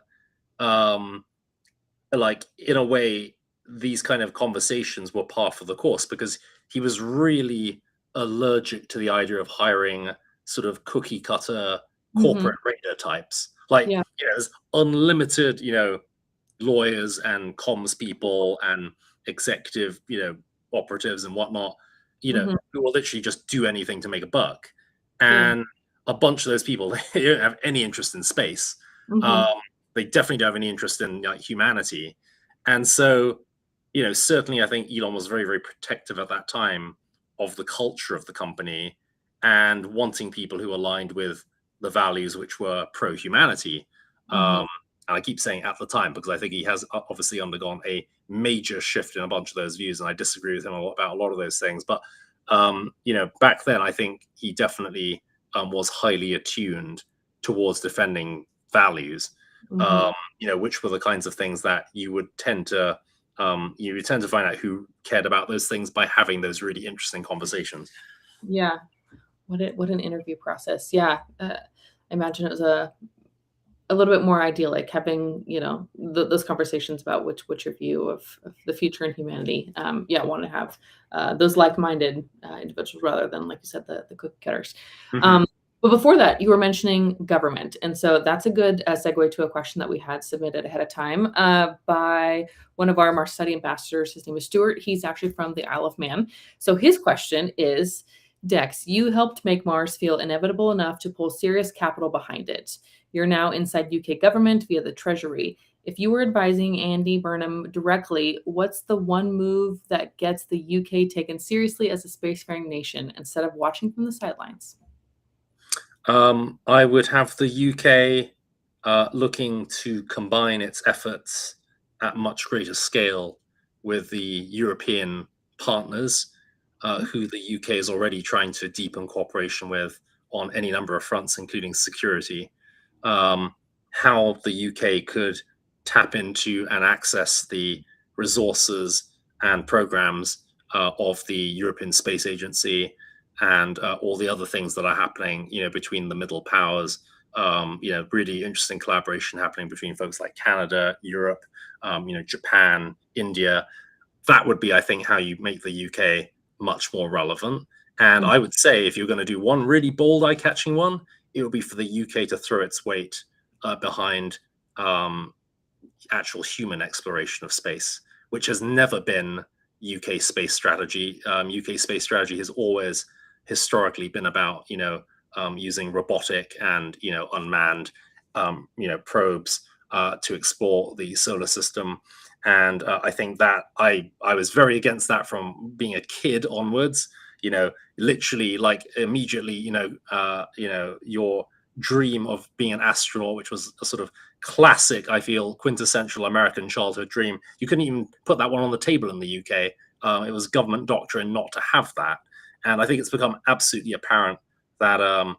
like in a way these kind of conversations were par for the course, because he was really allergic to the idea of hiring sort of cookie cutter corporate raider types. Like, there's unlimited, lawyers and comms people and executive, operatives and whatnot, who will literally just do anything to make a buck. And a bunch of those people, they don't have any interest in space. They definitely don't have any interest in like humanity. And so, certainly I think Elon was very, very protective at that time of the culture of the company and wanting people who aligned with the values which were pro-humanity. And I keep saying at the time, because I think he has obviously undergone a major shift in a bunch of those views, and I disagree with him about a lot of those things. But, back then, I think he definitely was highly attuned towards defending values, which were the kinds of things that you would tend to find out who cared about those things by having those really interesting conversations. Yeah. What an interview process. Yeah. I imagine it was a a little bit more idyllic, having, you know, those conversations about what's your view of the future and humanity. Yeah, want to have those like-minded individuals rather than, like you said, the cookie cutters. Mhm. Um, but before that, you were mentioning government, and so that's a good segue to a question that we had submitted ahead of time by one of our Mars Study ambassadors. His name is Stuart. He's actually from the Isle of Man. So his question is, Dex, you helped make Mars feel inevitable enough to pull serious capital behind it. You're now inside UK government via the Treasury. If you were advising Andy Burnham directly, what's the one move that gets the UK taken seriously as a spacefaring nation instead of watching from the sidelines? I would have the UK looking to combine its efforts at much greater scale with the European partners, who the UK is already trying to deepen cooperation with on any number of fronts, including security. How the UK could tap into and access the resources and programs of the European Space Agency and all the other things that are happening, between the middle powers. Really interesting collaboration happening between folks like Canada, Europe, Japan, India. That would be, I think, how you make the UK much more relevant. And I would say if you're going to do one really bold, eye-catching one, it would be for the UK to throw its weight behind actual human exploration of space, which has never been UK space strategy. UK space strategy has always historically been about using robotic and unmanned probes to explore the solar system. And I think that I was very against that from being a kid onwards. Literally, like immediately, your dream of being an astronaut, which was a sort of classic, I feel, quintessential American childhood dream. You couldn't even put that one on the table in the UK. It was government doctrine not to have that. And I think it's become absolutely apparent that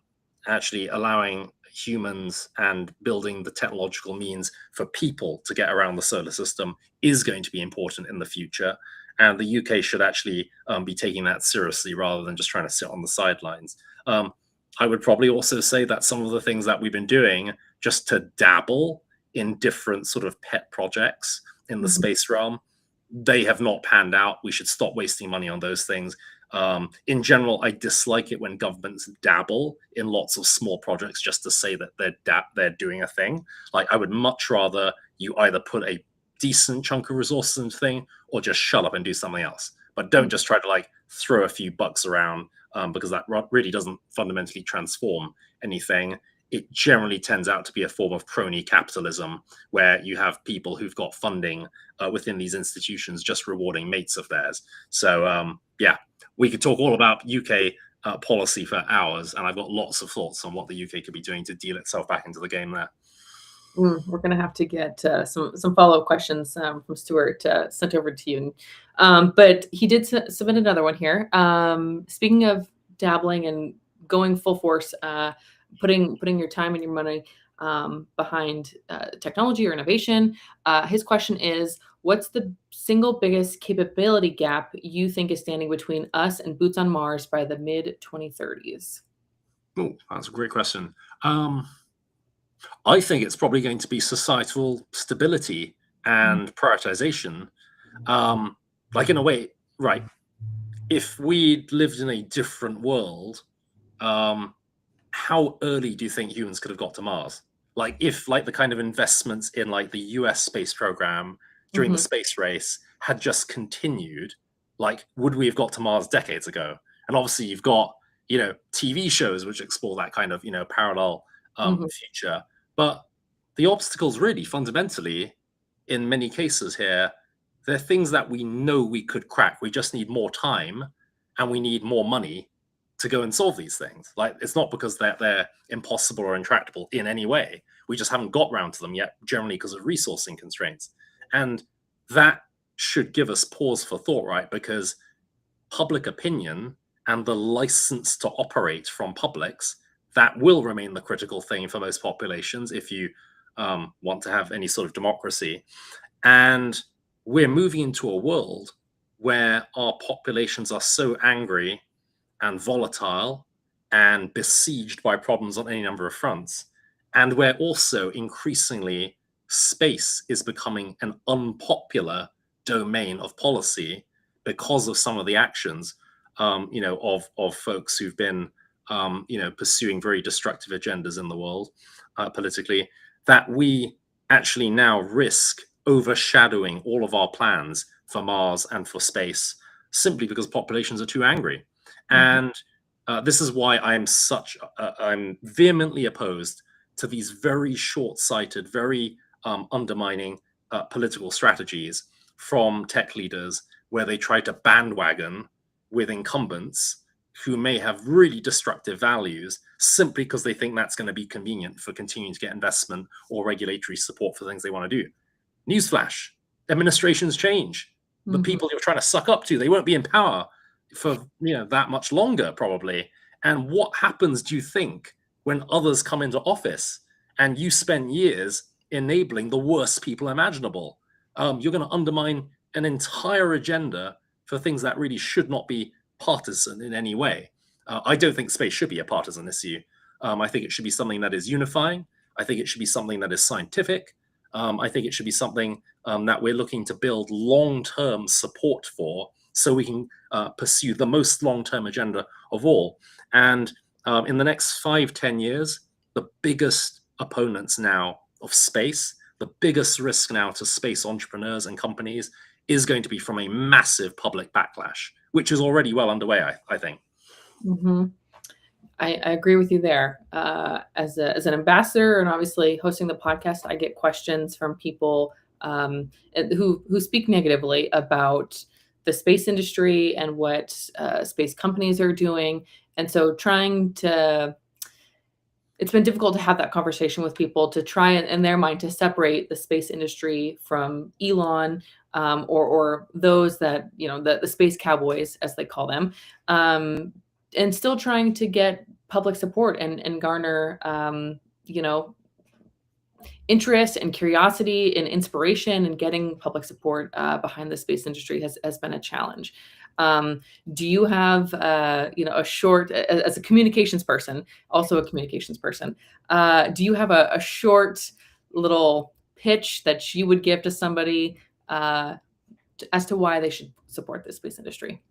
actually allowing humans and building the technological means for people to get around the solar system is going to be important in the future. And the UK should actually be taking that seriously rather than just trying to sit on the sidelines. I would probably also say that some of the things that we've been doing just to dabble in different sort of pet projects in the space realm, they have not panned out. We should stop wasting money on those things. In general, I dislike it when governments dabble in lots of small projects just to say that they're doing a thing. Like, I would much rather you either put a decent chunk of resources into thing or just shut up and do something else. But don't just try to like throw a few bucks around because that really doesn't fundamentally transform anything. It generally tends out to be a form of crony capitalism where you have people who've got funding within these institutions just rewarding mates of theirs. So, yeah, we could talk all about UK policy for hours, and I've got lots of thoughts on what the UK could be doing to deal itself back into the game there. We're going to have to get some follow-up questions from Stuart sent over to you. But he did submit another one here. Speaking of dabbling and going full force, putting your time and your money behind technology or innovation, his question is, what's the single biggest capability gap you think is standing between us and boots on Mars by the mid-2030s? Oh, that's a great question. I think it's probably going to be societal stability and prioritization. Like, in a way, right, if we lived in a different world, how early do you think humans could have got to Mars? Like, if like the kind of investments in like the US space program during the space race had just continued, like, would we have got to Mars decades ago? And obviously you've got, TV shows which explore that kind of, parallel future. But the obstacles really fundamentally, in many cases here, they're things that we know we could crack. We just need more time and we need more money to go and solve these things. Like, it's not because they're impossible or intractable in any way. We just haven't got round to them yet, generally because of resourcing constraints. And that should give us pause for thought, right? Because public opinion and the license to operate from publics, that will remain the critical thing for most populations if you want to have any sort of democracy. And we're moving into a world where our populations are so angry and volatile and besieged by problems on any number of fronts. and where also increasingly space is becoming an unpopular domain of policy because of some of the actions, of folks who've been, pursuing very destructive agendas in the world politically, that we actually now risk overshadowing all of our plans for Mars and for space simply because populations are too angry. And this is why I'm vehemently opposed to these very short-sighted, very undermining political strategies from tech leaders where they try to bandwagon with incumbents who may have really destructive values simply because they think that's going to be convenient for continuing to get investment or regulatory support for things they want to do. Newsflash, administrations change. The people you're trying to suck up to, they won't be in power for that much longer, probably. And what happens, do you think, when others come into office and you spend years enabling the worst people imaginable? You're going to undermine an entire agenda for things that really should not be partisan in any way. I don't think space should be a partisan issue. I think it should be something that is unifying. I think it should be something that is scientific. I think it should be something that we're looking to build long-term support for so we can pursue the most long-term agenda of all. And in the next 5-10 years, the biggest opponents now of space, the biggest risk now to space entrepreneurs and companies is going to be from a massive public backlash, which is already well underway, I think. I agree with you there. As an ambassador and obviously hosting the podcast, I get questions from people who speak negatively about the space industry and what space companies are doing. And so it's been difficult to have that conversation with people to try and, in their mind, to separate the space industry from Elon or those that, the space cowboys, as they call them, and still trying to get public support and garner, interest and curiosity and inspiration, and getting public support behind the space industry has been a challenge. Do you have, a short, as a communications person, also a communications person, do you have a short little pitch that you would give to somebody as to why they should support the space industry?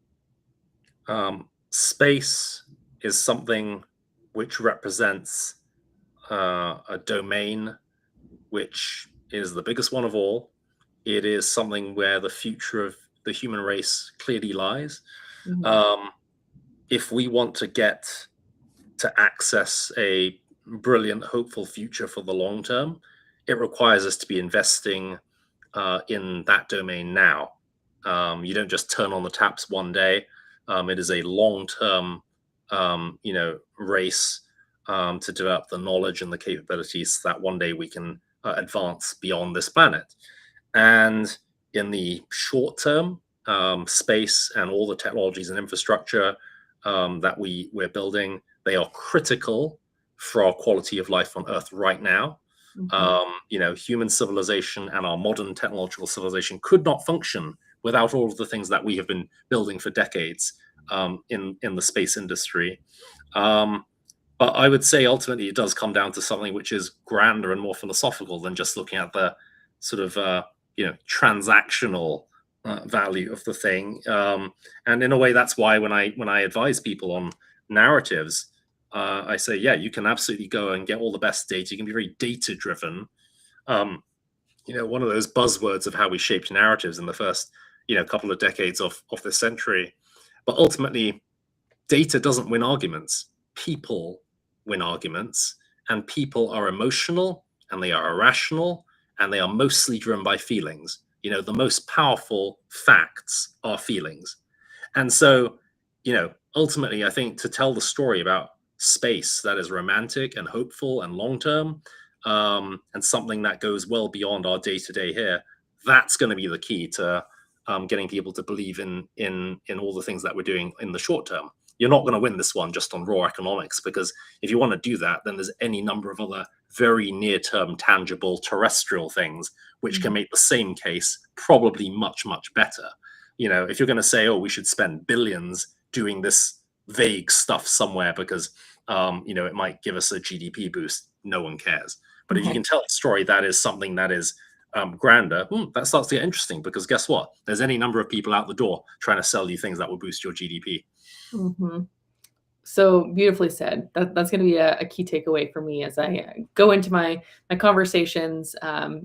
Space is something which represents a domain which is the biggest one of all. It is something where the future of the human race clearly lies. If we want to get to access a brilliant, hopeful future for the long term, it requires us to be investing in that domain now. You don't just turn on the taps one day. It is a long-term, race to develop the knowledge and the capabilities so that one day we can advance beyond this planet. And in the short term, space and all the technologies and infrastructure that we're building, they are critical for our quality of life on Earth right now. Human civilization and our modern technological civilization could not function without all of the things that we have been building for decades in the space industry. But I would say ultimately it does come down to something which is grander and more philosophical than just looking at the sort of transactional value of the thing. And in a way, that's why when I advise people on narratives, I say, yeah, you can absolutely go and get all the best data. You can be very data driven. One of those buzzwords of how we shaped narratives in the first couple of decades of this century. But ultimately, data doesn't win arguments. People win arguments, and people are emotional and they are irrational and they are mostly driven by feelings. The most powerful facts are feelings. And so, ultimately, I think to tell the story about space that is romantic and hopeful and long-term, and something that goes well beyond our day-to-day here, that's going to be the key to getting people to believe in all the things that we're doing in the short term. You're not going to win this one just on raw economics, because if you want to do that, then there's any number of other very near-term, tangible, terrestrial things which can make the same case probably much, much better. If you're going to say, oh, we should spend billions doing this vague stuff somewhere because, it might give us a GDP boost, no one cares. But if you can tell a story that is something that is grander, that starts to get interesting, because guess what? There's any number of people out the door trying to sell you things that will boost your GDP. So beautifully said. That's going to be a key takeaway for me as I go into my conversations,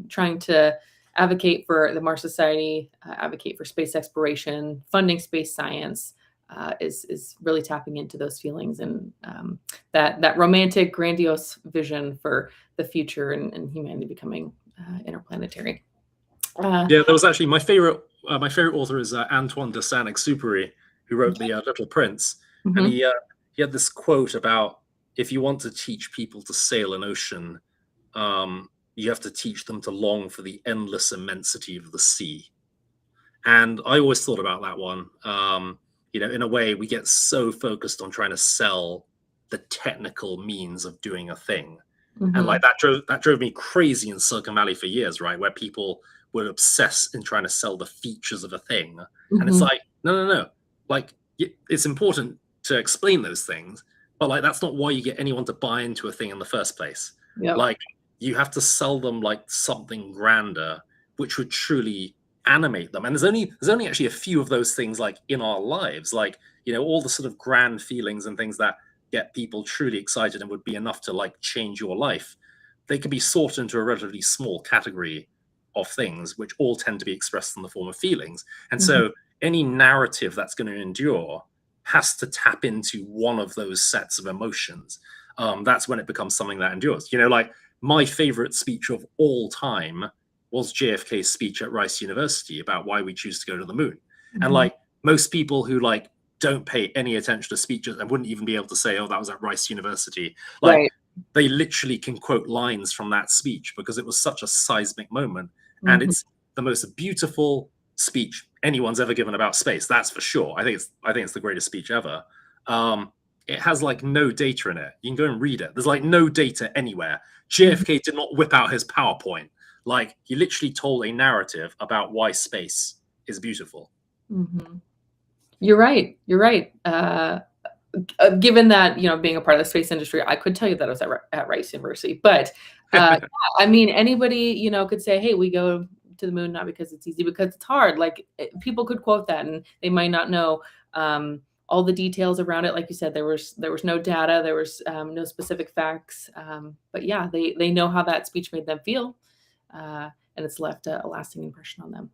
trying to advocate for the Mars Society, advocate for space exploration, funding space science, is really tapping into those feelings and that romantic, grandiose vision for the future and humanity becoming interplanetary. Yeah, there was actually my favorite author is Antoine de Saint-Exupéry, who wrote The Little Prince, and he had this quote about, if you want to teach people to sail an ocean, you have to teach them to long for the endless immensity of the sea. And I always thought about that one. In a way, we get so focused on trying to sell the technical means of doing a thing. And like that drove me crazy in Silicon Valley for years, right? Where people would obsess in trying to sell the features of a thing. And it's like, no. Like, it's important to explain those things, but like, that's not why you get anyone to buy into a thing in the first place. Like, you have to sell them like something grander, which would truly animate them. And there's only actually a few of those things like in our lives, like, all the sort of grand feelings and things that get people truly excited and would be enough to like change your life. They can be sorted into a relatively small category of things, which all tend to be expressed in the form of feelings. And so any narrative that's going to endure has to tap into one of those sets of emotions. That's when it becomes something that endures. Like, my favorite speech of all time was JFK's speech at Rice University about why we choose to go to the moon. And like, most people who like don't pay any attention to speeches and wouldn't even be able to say, oh, that was at Rice University. Like, they literally can quote lines from that speech because it was such a seismic moment. And it's the most beautiful speech anyone's ever given about space. That's for sure. I think it's the greatest speech ever. It has like no data in it. You can go and read it. There's like no data anywhere. JFK did not whip out his PowerPoint. Like, he literally told a narrative about why space is beautiful. You're right. Given that, being a part of the space industry, I could tell you that I was at Rice University. But I mean, anybody, could say, hey, we go to the moon not because it's easy, because it's hard. Like, people could quote that and they might not know all the details around it. Like you said, there was no data, there was no specific facts. But yeah, they know how that speech made them feel. And it's left a lasting impression on them.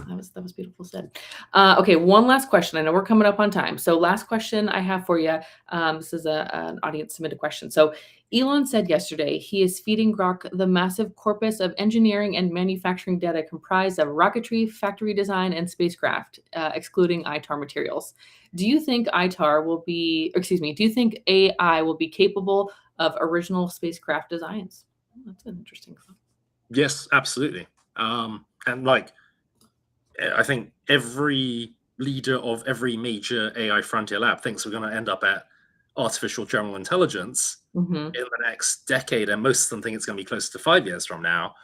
That was beautiful said. Okay, one last question. I know we're coming up on time. So last question I have for you. This is an audience submitted question. So Elon said yesterday he is feeding Grok the massive corpus of engineering and manufacturing data comprised of rocketry, factory design, and spacecraft, excluding ITAR materials. Do you think AI will be capable of original spacecraft designs? Oh, that's an interesting thought. Yes, absolutely. And like, I think every leader of every major AI frontier lab thinks we're going to end up at artificial general intelligence in the next decade, and most of them think it's going to be closer to 5 years from now.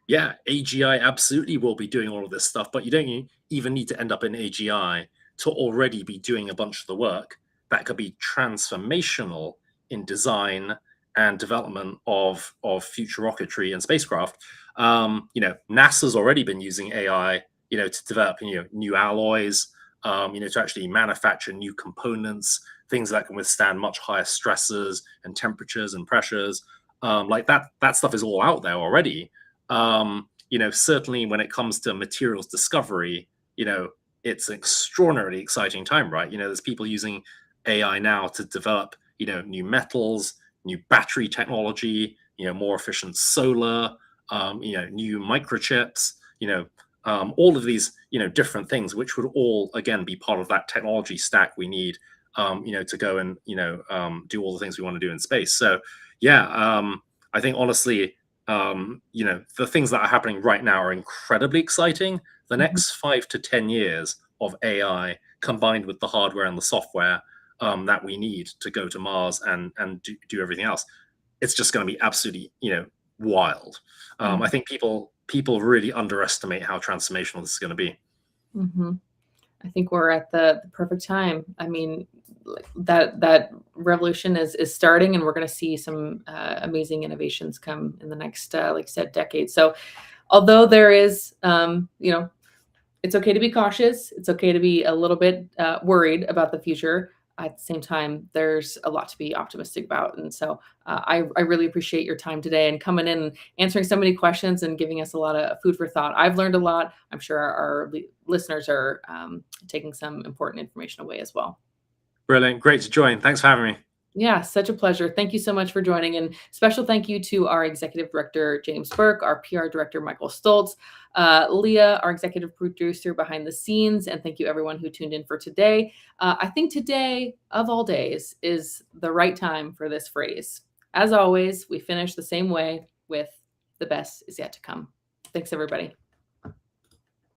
Yeah, AGI absolutely will be doing all of this stuff, but you don't even need to end up in AGI to already be doing a bunch of the work that could be transformational in design and development of future rocketry and spacecraft. NASA's already been using AI, to develop, new alloys, to actually manufacture new components, things that can withstand much higher stresses and temperatures and pressures. Like that stuff is all out there already. Certainly when it comes to materials discovery, it's an extraordinarily exciting time, right? There's people using AI now to develop, new metals, new battery technology, more efficient solar, new microchips, all of these, different things, which would all, again, be part of that technology stack we need, to go and, do all the things we want to do in space. So, yeah, I think honestly, the things that are happening right now are incredibly exciting. The next 5 to 10 years of AI combined with the hardware and the software that we need to go to Mars and do everything else, it's just going to be absolutely, wild. I think people really underestimate how transformational this is going to be. I think we're at the perfect time. I mean, that revolution is starting, and we're going to see some amazing innovations come in the next, like I said, decade. So, although there is, it's okay to be cautious. It's okay to be a little bit worried about the future. At the same time, there's a lot to be optimistic about. And so I really appreciate your time today and coming in and answering so many questions and giving us a lot of food for thought. I've learned a lot. I'm sure our listeners are taking some important information away as well. Brilliant. Great to join. Thanks for having me. Yeah, such a pleasure. Thank you so much for joining. And special thank you to our executive director, James Burke, our PR director, Michael Stoltz, Leah, our executive producer behind the scenes. And thank you everyone who tuned in for today. I think today, of all days, is the right time for this phrase. As always, we finish the same way with the best is yet to come. Thanks, everybody.